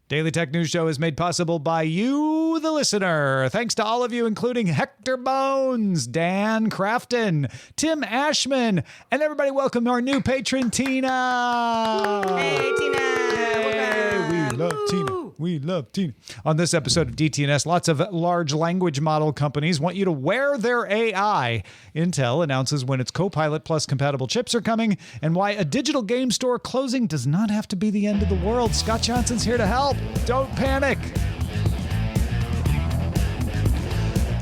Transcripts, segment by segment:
Daily Tech News Show is made possible by you, the listener. Thanks to all of you, including Hector Bones, Dan Crafton, Tim Ashman, and everybody welcome our new patron, Tina. Hey, Tina. Yay. We love Tina. We love Tina. On this episode of DTNS, lots of large language model companies want you to wear their AI. Intel announces when its CoPilot Plus compatible chips are coming and why a digital game store closing does not have to be the end of the world. Scott Johnson's here to help. Don't panic.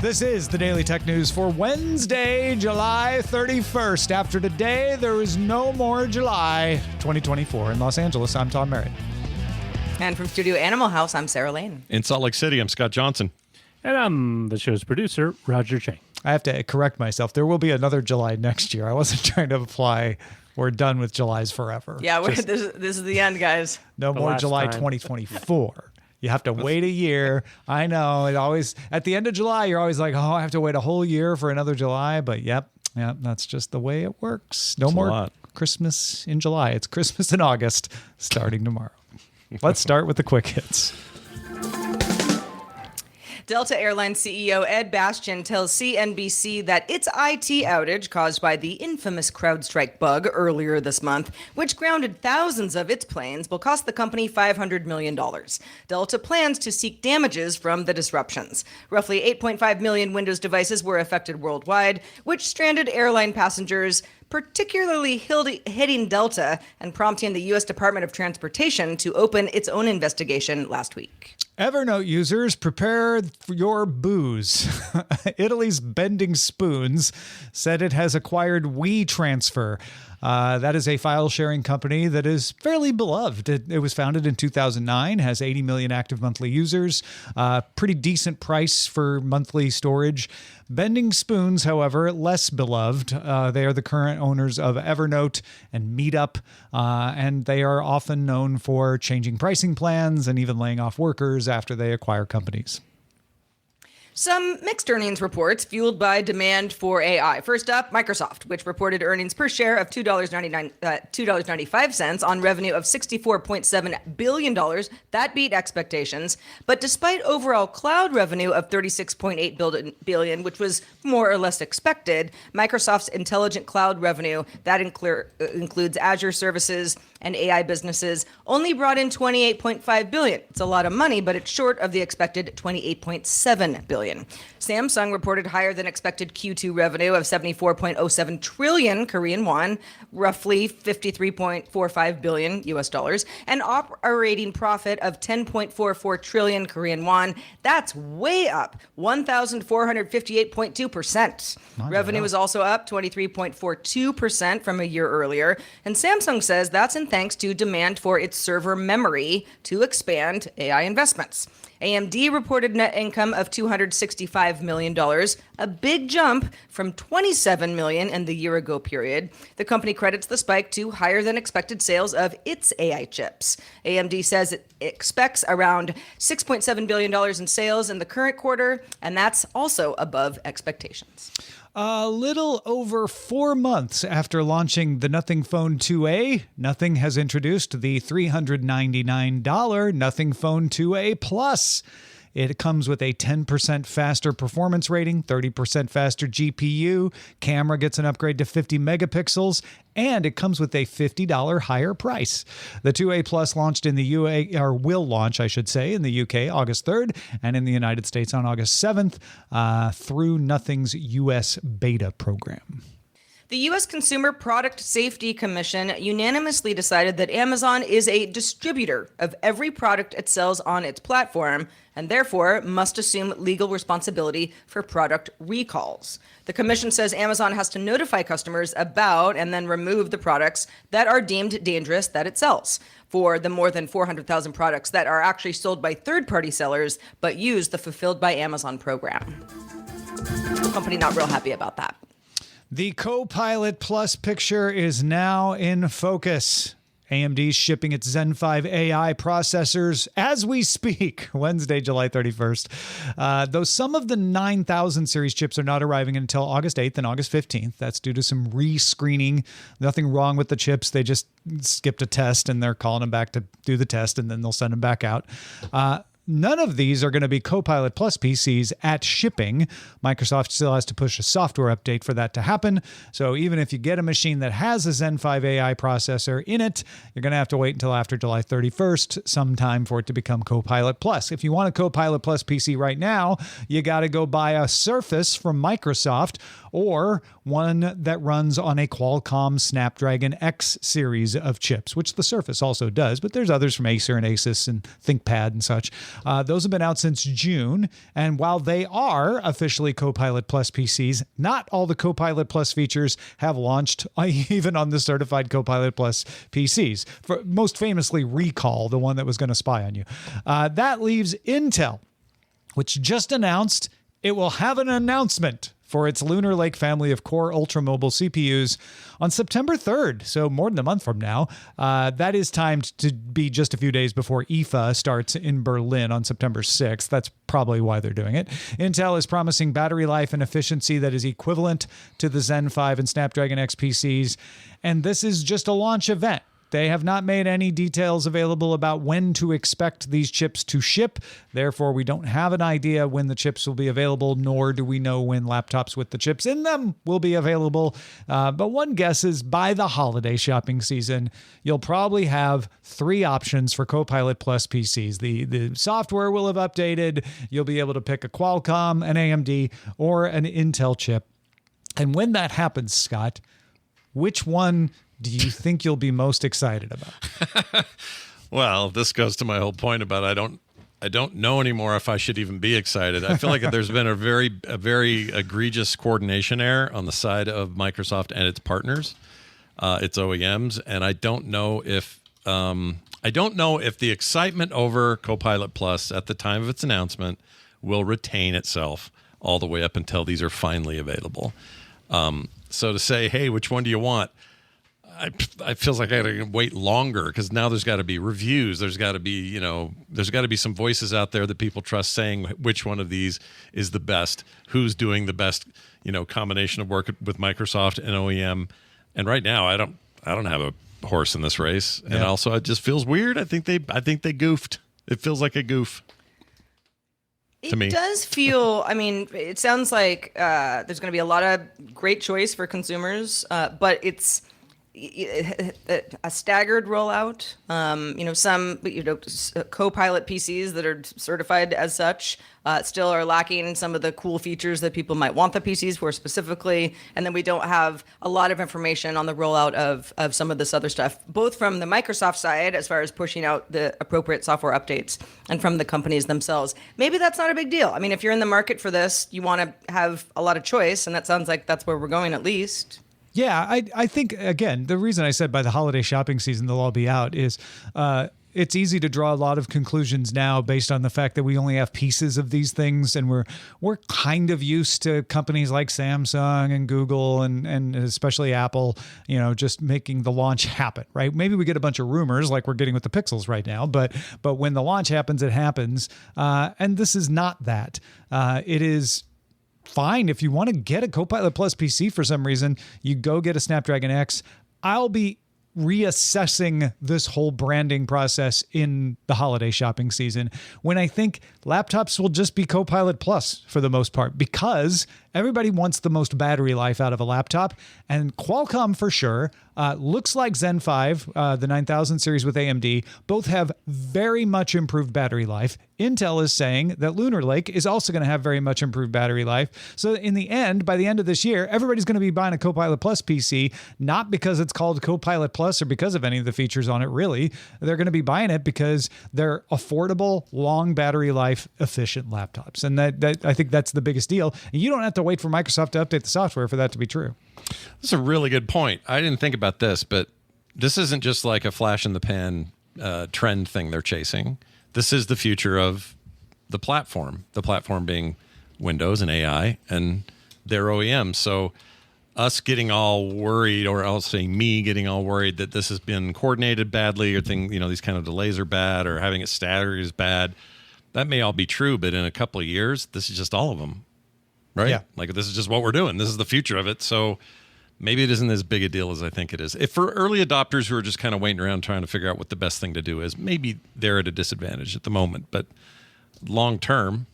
This is the Daily Tech News for Wednesday, July 31st. After today, there is no more July 2024. In Los Angeles, I'm Tom Merritt. And from Studio Animal House, I'm Sarah Lane. In Salt Lake City, I'm Scott Johnson. And I'm the show's producer, Roger Chang. I have to correct myself. There will be another July next year. I wasn't trying to imply we're done with Julys forever. Yeah, this is the end, guys. No more July 2024. You have to wait a year. I know. It always at the end of July, you're always like, oh, I have to wait a whole year for another July. But yep, that's just the way it works. No more Christmas in July. It's Christmas in August, starting tomorrow. Let's start with the quick hits. Delta Airlines CEO Ed Bastian tells CNBC that its IT outage caused by the infamous CrowdStrike bug earlier this month, which grounded thousands of its planes, will cost the company $500 million. Delta plans to seek damages from the disruptions. Roughly 8.5 million Windows devices were affected worldwide, which stranded airline passengers, particularly hitting Delta and prompting the U.S. Department of Transportation to open its own investigation last week. Evernote users, prepare for your booze. Italy's Bending Spoons said it has acquired WeTransfer. That is a file-sharing company that is fairly beloved. It was founded in 2009, has 80 million active monthly users, pretty decent price for monthly storage. Bending Spoons, however, less beloved. They are the current owners of Evernote and Meetup, and they are often known for changing pricing plans and even laying off workers after they acquire companies. Some mixed earnings reports fueled by demand for AI. First up, Microsoft, which reported earnings per share of $2.95 on revenue of $64.7 billion. That beat expectations. But despite overall cloud revenue of $36.8 billion, which was more or less expected, Microsoft's intelligent cloud revenue, that includes Azure services and AI businesses, only brought in $28.5 billion. It's a lot of money, but it's short of the expected $28.7 billion. Samsung reported higher than expected Q2 revenue of 74.07 trillion Korean won, roughly 53.45 billion US dollars, and operating profit of 10.44 trillion Korean won. That's way up 1,458.2%. Revenue is also up 23.42% from a year earlier, and Samsung says that's in thanks to demand for its server memory to expand AI investments. AMD reported net income of $265 million, a big jump from $27 million in the year-ago period. The company credits the spike to higher than expected sales of its AI chips. AMD says it expects around $6.7 billion in sales in the current quarter, and that's also above expectations. A little over 4 months after launching the Nothing Phone 2A, Nothing has introduced the $399 Nothing Phone 2A Plus. It comes with a 10% faster performance rating, 30% faster GPU, camera gets an upgrade to 50 megapixels, and it comes with a $50 higher price. The 2A Plus launched in the UA, or will launch, I should say, in the UK August 3rd, and in the United States on August 7th through Nothing's US beta program. The U.S. Consumer Product Safety Commission unanimously decided that Amazon is a distributor of every product it sells on its platform and therefore must assume legal responsibility for product recalls. The commission says Amazon has to notify customers about and then remove the products that are deemed dangerous that it sells. For the more than 400,000 products that are actually sold by third-party sellers but use the Fulfilled by Amazon program. Company not real happy about that. The CoPilot Plus picture is now in focus. AMD's shipping its Zen 5 AI processors as we speak, Wednesday, July 31st. Though some of the 9000 series chips are not arriving until August 8th and August 15th. That's due to some re-screening. Nothing wrong with the chips. They just skipped a test and they're calling them back to do the test, and then they'll send them back out. None of these are going to be CoPilot Plus PCs at shipping. Microsoft still has to push a software update for that to happen. So even if you get a machine that has a Zen 5 AI processor in it, you're going to have to wait until after July 31st sometime for it to become CoPilot Plus. If you want a CoPilot Plus PC right now, you got to go buy a Surface from Microsoft or one that runs on a Qualcomm Snapdragon X series of chips, which the Surface also does, but there's others from Acer and Asus and ThinkPad and such. Those have been out since June, and while they are officially CoPilot Plus PCs, not all the CoPilot Plus features have launched, even on the certified CoPilot Plus PCs. Most famously, Recall, the one that was going to spy on you. That leaves Intel, which just announced it will have an announcement for its Lunar Lake family of Core ultra-mobile CPUs on September 3rd, so more than a month from now. That is timed to be just a few days before IFA starts in Berlin on September 6th. That's probably why they're doing it. Intel is promising battery life and efficiency that is equivalent to the Zen 5 and Snapdragon X PCs, and this is just a launch event. They have not made any details available about when to expect these chips to ship. Therefore, we don't have an idea when the chips will be available, nor do we know when laptops with the chips in them will be available. But one guess is by the holiday shopping season, you'll probably have 3 options for CoPilot Plus PCs. The software will have updated. You'll be able to pick a Qualcomm, an AMD, or an Intel chip. And when that happens, Scott, which one do you think you'll be most excited about? Well, this goes to my whole point about I don't know anymore if I should even be excited. I feel like there's been a very egregious coordination error on the side of Microsoft and its partners, its OEMs, and I don't know if the excitement over CoPilot Plus at the time of its announcement will retain itself all the way up until these are finally available. So to say, hey, which one do you want? I feels like I got to wait longer because now there's got to be reviews. There's got to be, there's got to be some voices out there that people trust saying which one of these is the best, who's doing the best, combination of work with Microsoft and OEM. And right now, I don't have a horse in this race. And also, it just feels weird. I think they goofed. It feels like a goof. To me. It does feel, it sounds like there's going to be a lot of great choice for consumers, but it's a staggered rollout. Some CoPilot PCs that are certified as such still are lacking some of the cool features that people might want the PCs for specifically. And then we don't have a lot of information on the rollout of some of this other stuff, both from the Microsoft side as far as pushing out the appropriate software updates and from the companies themselves. Maybe that's not a big deal. If you're in the market for this, you want to have a lot of choice, and that sounds like that's where we're going at least. Yeah, I think, again, the reason I said by the holiday shopping season they'll all be out is it's easy to draw a lot of conclusions now based on the fact that we only have pieces of these things, and we're kind of used to companies like Samsung and Google and especially Apple, just making the launch happen, right? Maybe we get a bunch of rumors like we're getting with the Pixels right now, but when the launch happens, it happens. And this is not that. It is fine. If you want to get a CoPilot Plus PC for some reason, you go get a Snapdragon X. I'll be reassessing this whole branding process in the holiday shopping season when I think laptops will just be CoPilot Plus for the most part, because everybody wants the most battery life out of a laptop, and Qualcomm for sure. Looks like Zen 5, the 9000 series with AMD, both have very much improved battery life. Intel is saying that Lunar Lake is also going to have very much improved battery life. So in the end, by the end of this year, everybody's going to be buying a CoPilot Plus PC, not because it's called CoPilot Plus or because of any of the features on it, really. They're going to be buying it because they're affordable, long battery life, efficient laptops. And that I think that's the biggest deal. And you don't have to wait for Microsoft to update the software for that to be true. That's a really good point. I didn't think about this, but this isn't just like a flash in the pan trend thing they're chasing. This is the future of the platform being Windows and AI and their OEMs. So us getting all worried, or I'll say me getting all worried that this has been coordinated badly, or these kind of delays are bad, or having it staggered is bad. That may all be true, but in a couple of years, this is just all of them, right? Yeah. Like this is just what we're doing. This is the future of it. So maybe it isn't as big a deal as I think it is. If for early adopters who are just kind of waiting around trying to figure out what the best thing to do is, maybe they're at a disadvantage at the moment. But long term,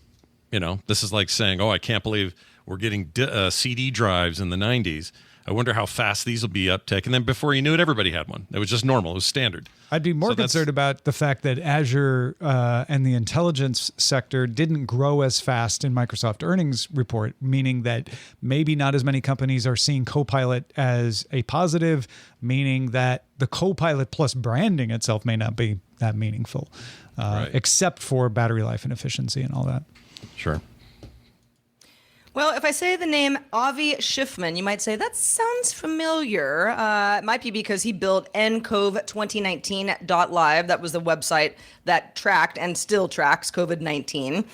this is like saying, oh, I can't believe we're getting CD drives in the 90s. I wonder how fast these will be uptake. And then before you knew it, everybody had one. It was just normal. It was standard. I'd be more concerned about the fact that Azure and the intelligence sector didn't grow as fast in Microsoft earnings report, meaning that maybe not as many companies are seeing CoPilot as a positive, meaning that the CoPilot plus branding itself may not be that meaningful, except for battery life and efficiency and all that. Sure. Well, if I say the name Avi Schiffman, you might say, that sounds familiar. It might be because he built ncov2019.live. That was the website that tracked and still tracks COVID-19.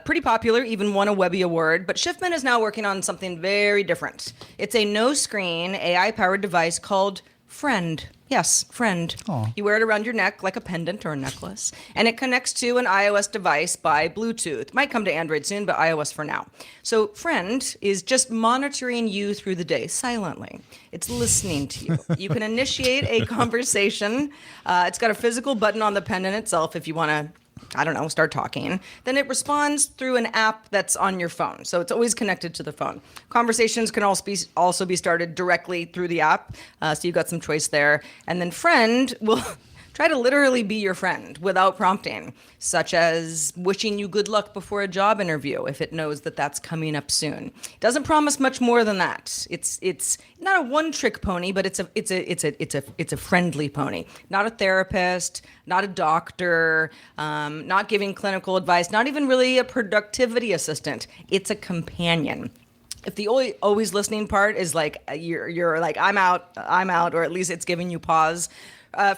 Pretty popular, even won a Webby Award. But Schiffman is now working on something very different. It's a no-screen, AI-powered device called Friend. Yes, Friend. Aw. You wear it around your neck like a pendant or a necklace, and it connects to an iOS device by Bluetooth. Might come to Android soon, but iOS for now. So Friend is just monitoring you through the day silently. It's listening to you. You can initiate a conversation. It's got a physical button on the pendant itself if you want to, start talking. Then it responds through an app that's on your phone. So it's always connected to the phone. Conversations can also be started directly through the app. So you've got some choice there. And then Friend will try to literally be your friend without prompting, such as wishing you good luck before a job interview if it knows that that's coming up soon. It doesn't promise much more than that. It's not a one-trick pony, but it's a friendly pony. Not a therapist, not a doctor, not giving clinical advice, not even really a productivity assistant. It's a companion. If the always listening part is like you're like I'm out, or at least it's giving you pause.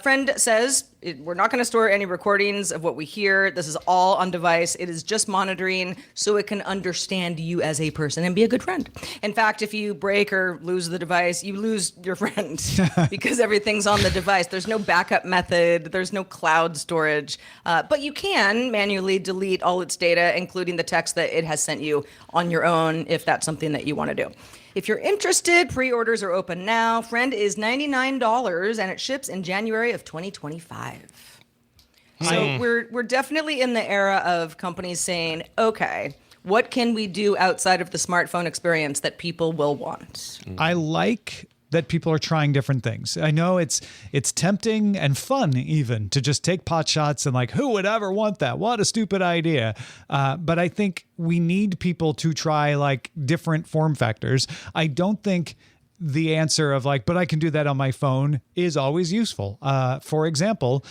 Friend says, we're not going to store any recordings of what we hear. This is all on device. It is just monitoring so it can understand you as a person and be a good friend. In fact, if you break or lose the device, you lose your friend because everything's on the device. There's no backup method. There's no cloud storage. But you can manually delete all its data, including the text that it has sent you on your own, if that's something that you want to do. If you're interested, pre-orders are open now. Friend is $99 and it ships in January of 2025. So we're definitely in the era of companies saying, okay, what can we do outside of the smartphone experience that people will want? I like that people are trying different things. I know it's tempting and fun even to just take pot shots and like, who would ever want that? What a stupid idea. But I think we need people to try like different form factors. I don't think the answer of like, but I can do that on my phone is always useful. For example,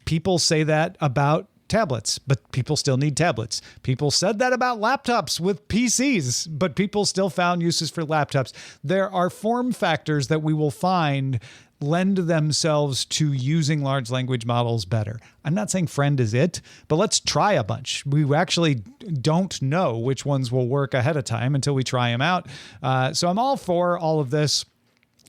people say that about tablets, but people still need tablets. People said that about laptops with PCs, but people still found uses for laptops. There are form factors that we will find lend themselves to using large language models better. I'm not saying Friend is it, but let's try a bunch. We actually don't know which ones will work ahead of time until we try them out. So I'm all for all of this.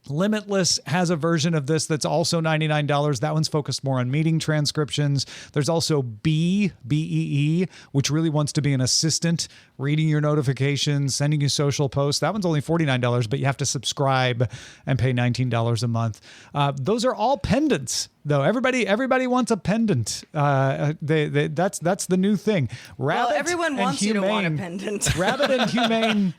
Limitless has a version of this that's also $99. That one's focused more on meeting transcriptions. There's also BEE, which really wants to be an assistant, reading your notifications, sending you social posts. That one's only $49, but you have to subscribe and pay $19 a month. Those are all pendants, though. Everybody wants a pendant. That's the new thing. Rabbit everyone wants you to want a pendant. Rabbit and Humane,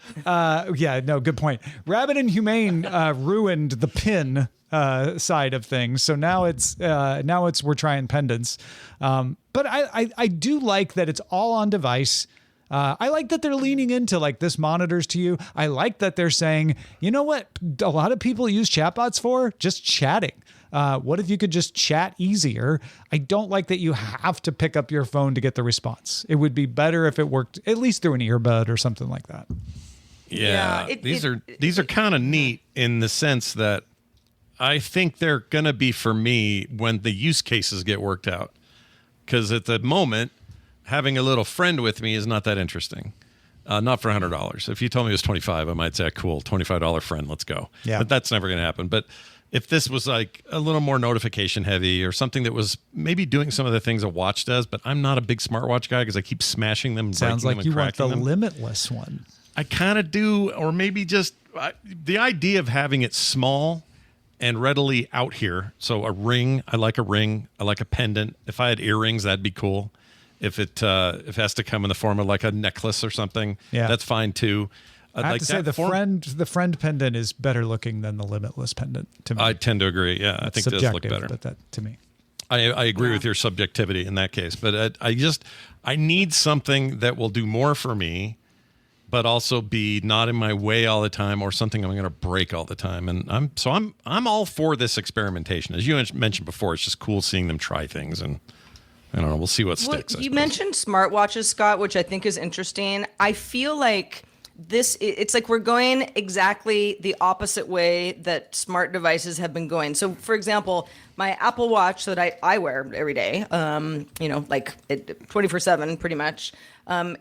good point. Rabbit and Humane ruined the pin side of things, so now it's we're trying pendants. But I do like that it's all on device. I like that they're leaning into like this monitors to you. I like that they're saying, you know what a lot of people use chatbots for? Just chatting. What if you could just chat easier? I don't like that you have to pick up your phone to get the response. It would be better if it worked at least through an earbud or something like that. Yeah, these are kind of neat in the sense that I think they're going to be for me when the use cases get worked out. Because at the moment, having a little friend with me is not that interesting. Not for $100. If you told me it was 25, I might say, cool, $25 friend, let's go. Yeah. But that's never going to happen. But if this was like a little more notification heavy or something that was maybe doing some of the things a watch does, but I'm not a big smartwatch guy because I keep smashing them, Sounds breaking like them, you and want the cracking them. limitless one. I kind of do, or maybe just the idea of having it small and readily out here. So a ring, I like a ring. I like a pendant. If I had earrings, that'd be cool. If it has to come in the form of like a necklace or something, that's fine too. I have to say the friend pendant is better looking than the limitless pendant to me. I tend to agree. Yeah, I think it does look better. But that to me, I agree with your subjectivity in that case. But I need something that will do more for me, but also be not in my way all the time, or something I'm going to break all the time. And I'm all for this experimentation. As you mentioned before, it's just cool seeing them try things, and I don't know. We'll see what sticks. You mentioned smartwatches, Scott, which I think is interesting. I feel like it's like we're going exactly the opposite way that smart devices have been going. So, for example, my Apple Watch that I wear every day, like 24/7 pretty much.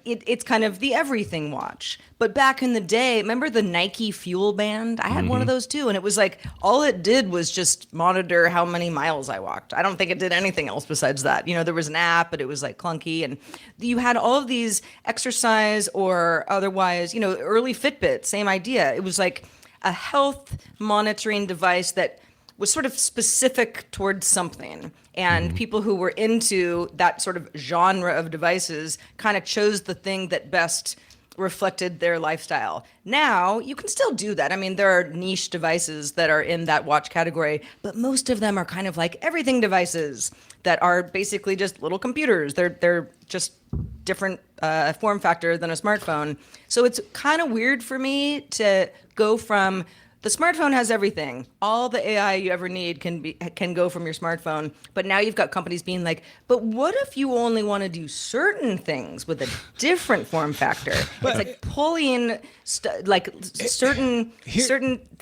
It's kind of the everything watch. But back in the day, remember the Nike Fuel Band? I had one of those too. And it was like, all it did was just monitor how many miles I walked. I don't think it did anything else besides that. There was an app, but it was like clunky. And you had all of these exercise or otherwise, early Fitbit, same idea. It was like a health monitoring device that was sort of specific towards something. And people who were into that sort of genre of devices kind of chose the thing that best reflected their lifestyle. Now, you can still do that. I mean, there are niche devices that are in that watch category, but most of them are kind of like everything devices that are basically just little computers. They're just different form factor than a smartphone. So it's kind of weird for me to go from the smartphone has everything. All the AI you ever need can go from your smartphone. But now you've got companies being like, but what if you only want to do certain things with a different form factor? It's like pulling certain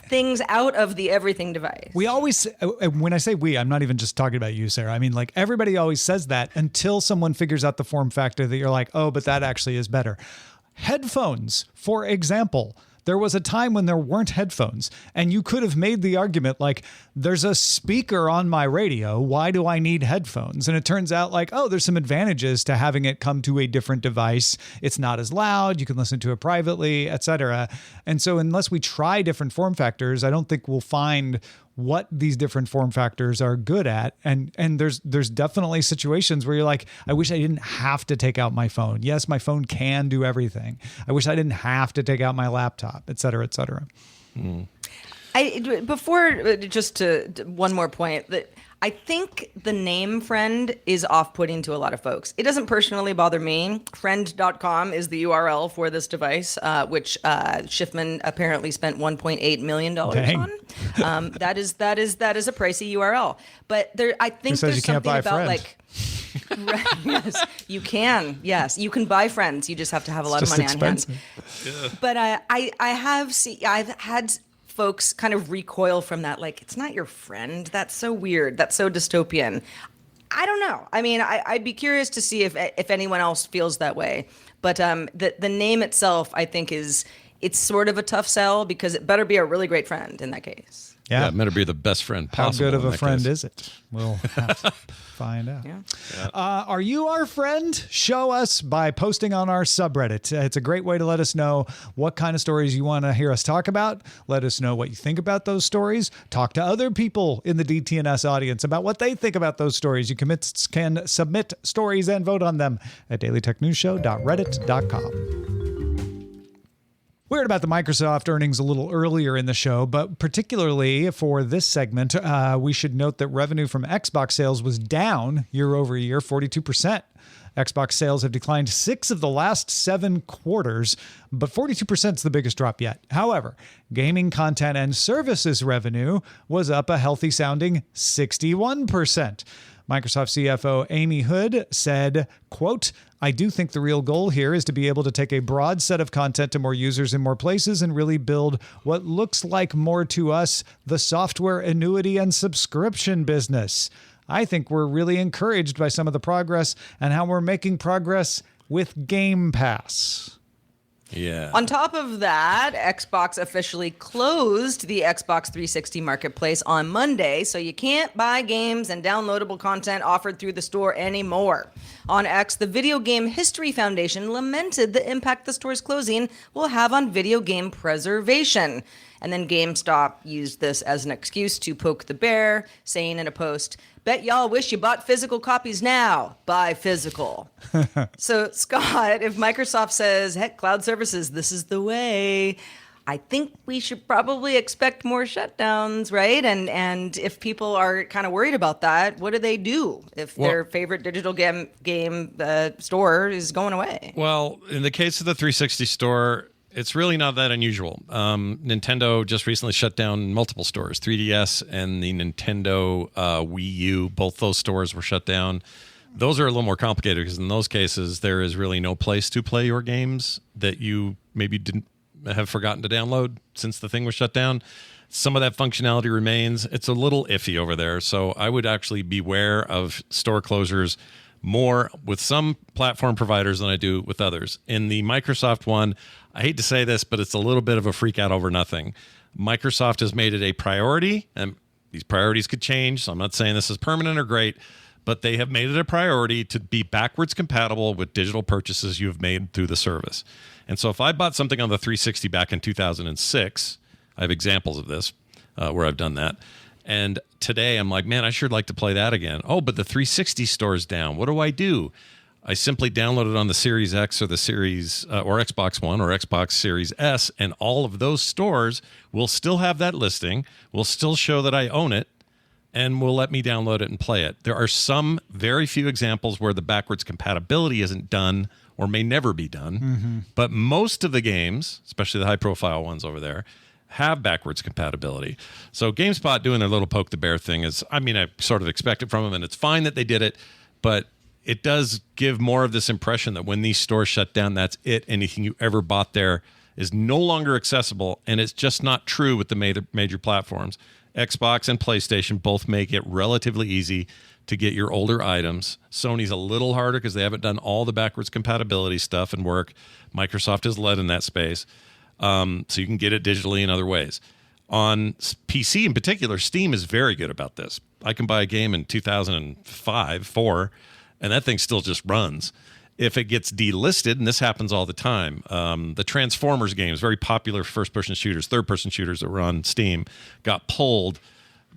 things out of the everything device. We always, when I say we, I'm not even just talking about you, Sarah. I mean, like everybody always says that until someone figures out the form factor that you're like, oh, but that actually is better. Headphones, for example. There was a time when there weren't headphones, and you could have made the argument like, there's a speaker on my radio. Why do I need headphones? And it turns out like, oh, there's some advantages to having it come to a different device. It's not as loud. You can listen to it privately, etc. And so unless we try different form factors, I don't think we'll find what these different form factors are good at. And there's definitely situations where you're like, I wish I didn't have to take out my phone. Yes, my phone can do everything. I wish I didn't have to take out my laptop, et cetera, et cetera. One more point, that I think the name Friend is off-putting to a lot of folks. It doesn't personally bother me. Friend.com is the URL for this device, which Schiffman apparently spent $1.8 million on. That is a pricey URL. But I think there's something about like. Yes, you can. Yes, you can buy friends. You just have to have a lot of money on hand. Yeah. But I've had folks kind of recoil from that. Like, it's not your friend. That's so weird. That's so dystopian. I don't know. I mean, I'd be curious to see if anyone else feels that way. But the name itself, I think, it's sort of a tough sell, because it better be a really great friend in that case. Yeah, it better be the best friend possible. How good of a friend is it? We'll have to find out. Yeah. Are you our friend? Show us by posting on our subreddit. It's a great way to let us know what kind of stories you want to hear us talk about. Let us know what you think about those stories. Talk to other people in the DTNS audience about what they think about those stories. You can submit stories and vote on them at dailytechnewsshow.reddit.com. We heard about the Microsoft earnings a little earlier in the show, but particularly for this segment, we should note that revenue from Xbox sales was down year over year, 42%. Xbox sales have declined 6 of the last 7 quarters, but 42% is the biggest drop yet. However, gaming content and services revenue was up a healthy sounding 61%. Microsoft CFO Amy Hood said, quote, I do think the real goal here is to be able to take a broad set of content to more users in more places and really build what looks like more to us, the software annuity and subscription business. I think we're really encouraged by some of the progress and how we're making progress with Game Pass. Yeah. On top of that, Xbox officially closed the Xbox 360 marketplace on Monday, so you can't buy games and downloadable content offered through the store anymore. On X, the Video Game History Foundation lamented the impact the store's closing will have on video game preservation. And then GameStop used this as an excuse to poke the bear, saying in a post, "Bet y'all wish you bought physical copies now. Buy physical." So, Scott, if Microsoft says, heck, cloud services, this is the way, I think we should probably expect more shutdowns, right? And if people are kind of worried about that, what do they do if their favorite digital game store is going away? Well, in the case of the 360 store, it's really not that unusual. Nintendo just recently shut down multiple stores. 3DS and the Nintendo Wii U, both those stores were shut down. Those are a little more complicated because in those cases, there is really no place to play your games that you maybe didn't have forgotten to download since the thing was shut down. Some of that functionality remains. It's a little iffy over there. So I would actually beware of store closures more with some platform providers than I do with others. In the Microsoft one, I hate to say this, but it's a little bit of a freak out over nothing. Microsoft has made it a priority, and these priorities could change, so I'm not saying this is permanent or great, but they have made it a priority to be backwards compatible with digital purchases you have made through the service. And so if I bought something on the 360 back in 2006, I have examples of this where I've done that. And today I'm like, man, I sure like to play that again. Oh, but the 360 store is down. What do? I simply download it on the Series X or the Series or Xbox One or Xbox Series S, and all of those stores will still have that listing, will still show that I own it, and will let me download it and play it. There are some very few examples where the backwards compatibility isn't done or may never be done, but most of the games, especially the high-profile ones over there, have backwards compatibility. So GameSpot doing their little poke the bear thing is, I mean, I sort of expect it from them, and it's fine that they did it, but it does give more of this impression that when these stores shut down, that's it. Anything you ever bought there is no longer accessible, and it's just not true with the major platforms. Xbox and PlayStation both make it relatively easy to get your older items. Sony's a little harder because they haven't done all the backwards compatibility stuff and work. Microsoft has led in that space. So you can get it digitally in other ways. On PC in particular, Steam is very good about this. I can buy a game in 2005, 4, and that thing still just runs. If it gets delisted, and this happens all the time, the Transformers games, very popular first-person shooters, third-person shooters that were on Steam, got pulled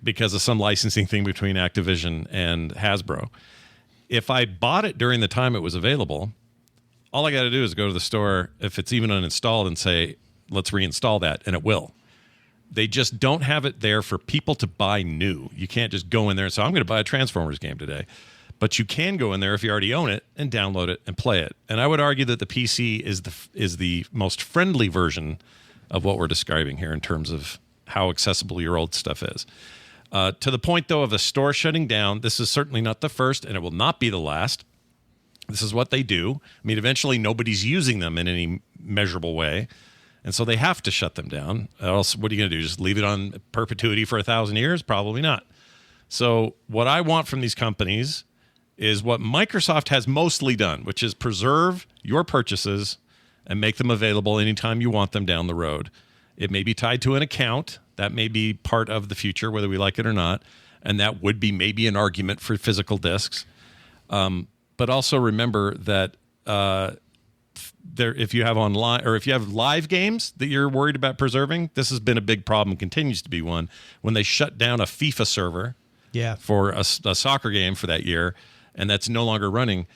because of some licensing thing between Activision and Hasbro. If I bought it during the time it was available, all I got to do is go to the store, if it's even uninstalled, and say, let's reinstall that, and it will. They just don't have it there for people to buy new. You can't just go in there and say, I'm going to buy a Transformers game today. But you can go in there if you already own it and download it and play it. And I would argue that the PC is the most friendly version of what we're describing here in terms of how accessible your old stuff is. To the point, though, of a store shutting down, this is certainly not the first, and it will not be the last. This is what they do. I mean, eventually nobody's using them in any measurable way, and so they have to shut them down. Else, what are you going to do? Just leave it on perpetuity for 1,000 years? Probably not. So what I want from these companies is what Microsoft has mostly done, which is preserve your purchases and make them available anytime you want them down the road. It may be tied to an account. That may be part of the future, whether we like it or not. And that would be maybe an argument for physical discs. But also remember that if you have online or if you have live games that you're worried about preserving, this has been a big problem, continues to be one. When they shut down a FIFA server for a soccer game for that year, and that's no longer running,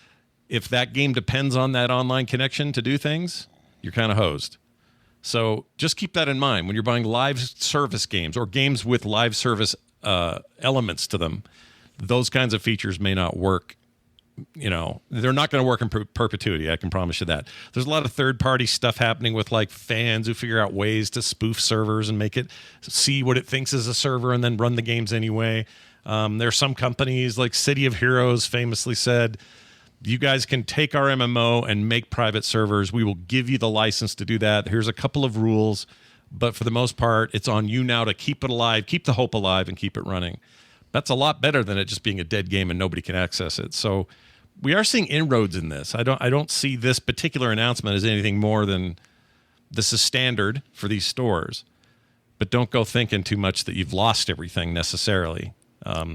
if that game depends on that online connection to do things, you're kind of hosed. So just keep that in mind when you're buying live service games or games with live service elements to them. Those kinds of features may not work. You know, they're not going to work in perpetuity. I can promise you that. There's a lot of third-party stuff happening with like fans who figure out ways to spoof servers and make it see what it thinks is a server and then run the games anyway. There are some companies like City of Heroes famously said, you guys can take our MMO and make private servers. We will give you the license to do that. Here's a couple of rules, but for the most part, it's on you now to keep it alive, keep the hope alive, and keep it running. That's a lot better than it just being a dead game and nobody can access it. So we are seeing inroads in this. I don't see this particular announcement as anything more than this is standard for these stores, but don't go thinking too much that you've lost everything necessarily.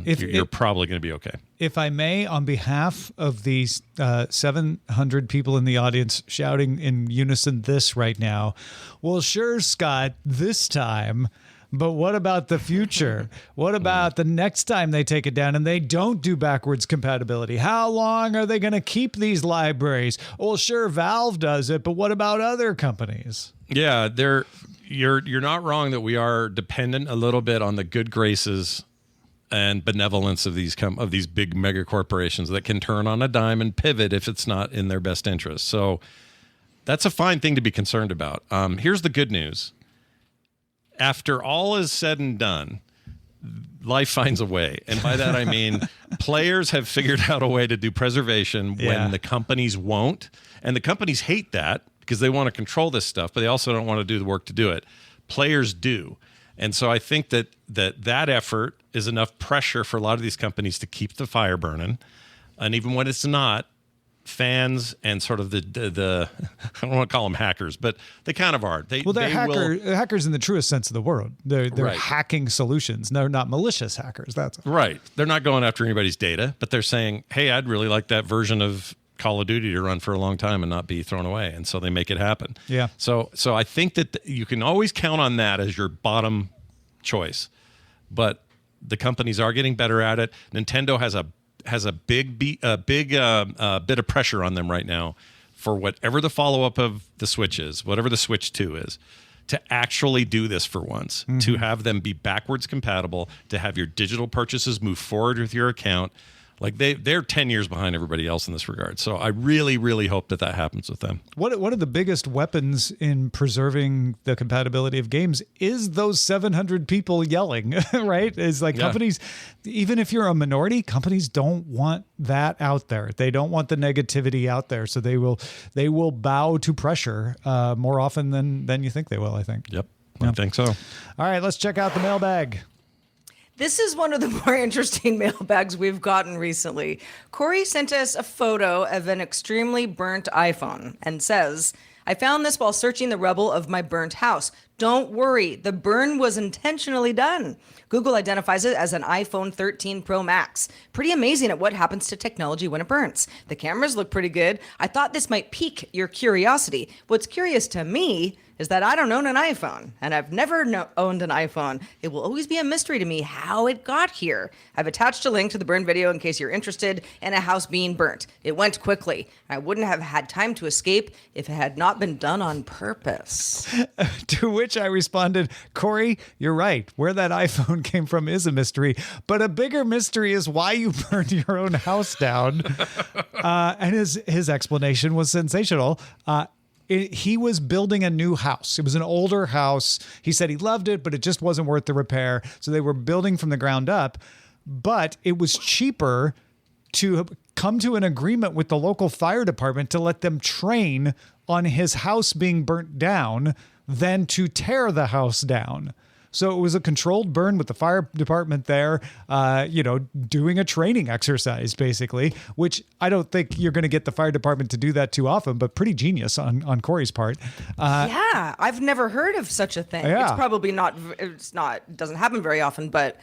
You're probably going to be okay. If I may, on behalf of these 700 people in the audience shouting in unison this right now, well, sure, Scott, this time. But what about the future? What about the next time they take it down and they don't do backwards compatibility? How long are they going to keep these libraries? Well, sure, Valve does it, but what about other companies? Yeah, you're not wrong that we are dependent a little bit on the good graces and benevolence of these big mega corporations that can turn on a dime and pivot if it's not in their best interest. So that's a fine thing to be concerned about. Here's the good news. After all is said and done, life finds a way. And by that, I mean, players have figured out a way to do preservation when the companies won't. And the companies hate that because they want to control this stuff, but they also don't want to do the work to do it. Players do. And so I think that effort is enough pressure for a lot of these companies to keep the fire burning. And even when it's not, fans and sort of the I don't want to call them hackers, but they kind of are. They're hackers in the truest sense of the word. They're right. Hacking solutions. They're not malicious hackers. That's right. They're not going after anybody's data, but they're saying, hey, I'd really like that version of Call of Duty to run for a long time and not be thrown away. And so they make it happen. Yeah. So I think that you can always count on that as your bottom choice, but the companies are getting better at it. Nintendo has a big bit of pressure on them right now for whatever the follow-up of the Switch is, whatever the Switch 2 is, to actually do this for once, to have them be backwards compatible, to have your digital purchases move forward with your account. Like they're 10 years behind everybody else in this regard. So I really, really hope that happens with them. One of the biggest weapons in preserving the compatibility of games is those 700 people yelling, right? It's like companies, even if you're a minority, companies don't want that out there. They don't want the negativity out there. So they will bow to pressure more often than you think they will, I think. Yep. I think so. All right, let's check out the mailbag. This is one of the more interesting mailbags we've gotten recently. Corey sent us a photo of an extremely burnt iPhone and says, I found this while searching the rubble of my burnt house. Don't worry, the burn was intentionally done. Google identifies it as an iPhone 13 Pro Max. Pretty amazing at what happens to technology when it burns. The cameras look pretty good. I thought this might pique your curiosity. What's curious to me is that I don't own an iPhone, and I've never owned an iPhone. It will always be a mystery to me how it got here. I've attached a link to the burn video in case you're interested in a house being burnt. It went quickly. I wouldn't have had time to escape if it had not been done on purpose. To which I responded, Corey, you're right. Where that iPhone came from is a mystery, but a bigger mystery is why you burned your own house down. And his explanation was sensational. He was building a new house. It was an older house. He said he loved it, but it just wasn't worth the repair. So they were building from the ground up. But it was cheaper to come to an agreement with the local fire department to let them train on his house being burnt down than to tear the house down. So it was a controlled burn with the fire department there, doing a training exercise, basically, which I don't think you're going to get the fire department to do that too often, but pretty genius on Corey's part. I've never heard of such a thing. Yeah. It's probably it doesn't happen very often, but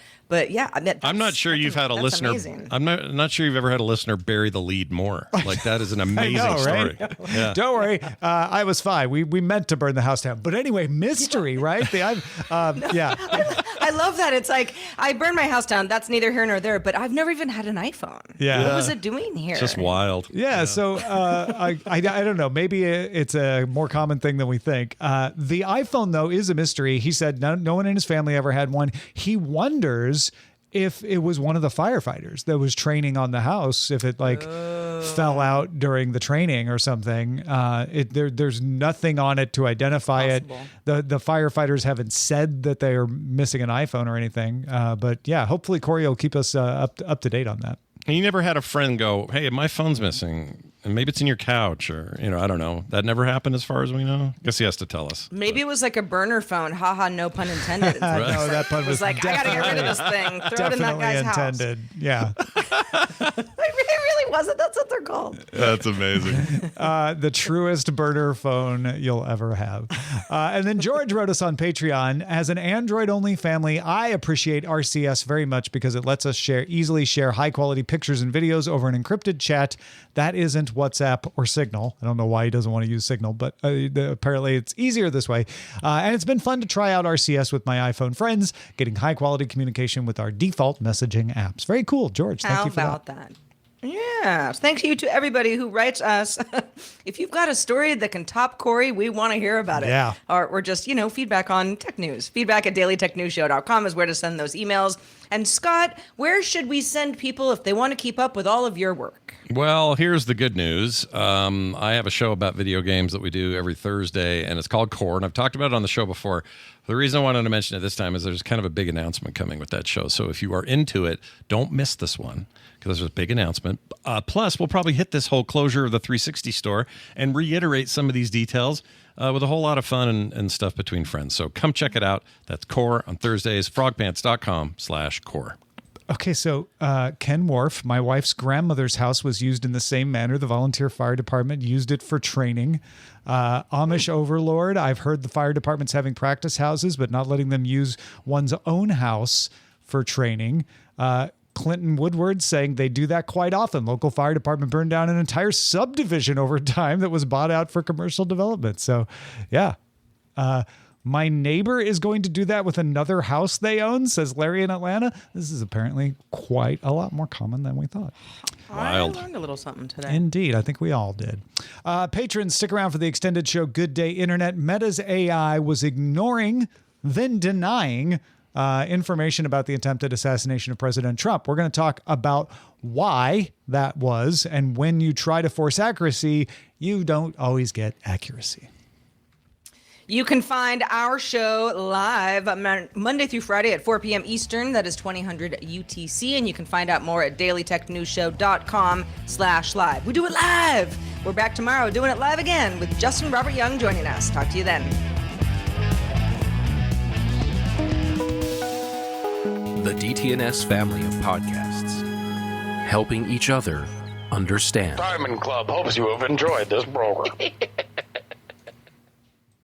yeah. I'm not sure you've had a listener. Amazing. I'm not sure you've ever had a listener bury the lead more. Like that is an amazing story. Right? Yeah. Don't worry. I was fine. We meant to burn the house down. But anyway, mystery, right? Yeah. I love that. It's like, I burned my house down. That's neither here nor there, but I've never even had an iPhone. Yeah. What was it doing here? It's just wild. Yeah. So I don't know. Maybe it's a more common thing than we think. The iPhone, though, is a mystery. He said no one in his family ever had one. He wonders if it was one of the firefighters that was training on the house, if it fell out during the training or something. There's nothing on it to identify Possible. it. The firefighters haven't said that they are missing an iPhone or anything. But yeah, hopefully Corey will keep us up to date on that. And you never had a friend go, hey, my phone's missing. And maybe it's in your couch or, I don't know. That never happened as far as we know. I guess he has to tell us. Maybe it was like a burner phone. Haha, no pun intended. No, that pun was like, I got to get rid of this thing. Throw it in that guy's intended. Yeah. It really wasn't. That's what they're called. That's amazing. The truest burner phone you'll ever have. And then George wrote us on Patreon. As an Android-only family, I appreciate RCS very much because it lets us easily share high-quality pictures and videos over an encrypted chat. That isn't WhatsApp or Signal. I don't know why he doesn't want to use Signal, but apparently it's easier this way. And it's been fun to try out RCS with my iPhone friends, getting high-quality communication with our default messaging apps. Very cool, George. Thank you for that. How about that? Yeah. Thank you to everybody who writes us. If you've got a story that can top Corey, we want to hear about it. Yeah. Or just, feedback on tech news. Feedback at dailytechnewsshow.com is where to send those emails. And Scott, where should we send people if they want to keep up with all of your work? Well, here's the good news. I have a show about video games that we do every Thursday, and it's called Core, and I've talked about it on the show before. The reason I wanted to mention it this time is there's kind of a big announcement coming with that show. So if you are into it, don't miss this one because there's a big announcement. Plus, we'll probably hit this whole closure of the 360 store and reiterate some of these details with a whole lot of fun and stuff between friends. So come check it out. That's Core on Thursdays, frogpants.com/core. Okay, so Ken Wharf, my wife's grandmother's house was used in the same manner. The volunteer fire department used it for training. Amish Overlord, I've heard the fire department's having practice houses, but not letting them use one's own house for training. Clinton Woodward saying they do that quite often. Local fire department burned down an entire subdivision over time that was bought out for commercial development. So, yeah. My neighbor is going to do that with another house they own, says Larry in Atlanta. This is apparently quite a lot more common than we thought. Wild. I learned a little something today. Indeed. I think we all did. Patrons, stick around for the extended show Good Day Internet. Meta's AI was ignoring, then denying information about the attempted assassination of President Trump. We're going to talk about why that was, and when you try to force accuracy, you don't always get accuracy. You can find our show live Monday through Friday at 4 p.m. Eastern. That is 2000 UTC. And you can find out more at dailytechnewsshow.com/live. We do it live. We're back tomorrow doing it live again with Justin Robert Young joining us. Talk to you then. The DTNS family of podcasts, helping each other understand. Diamond Club hopes you have enjoyed this program.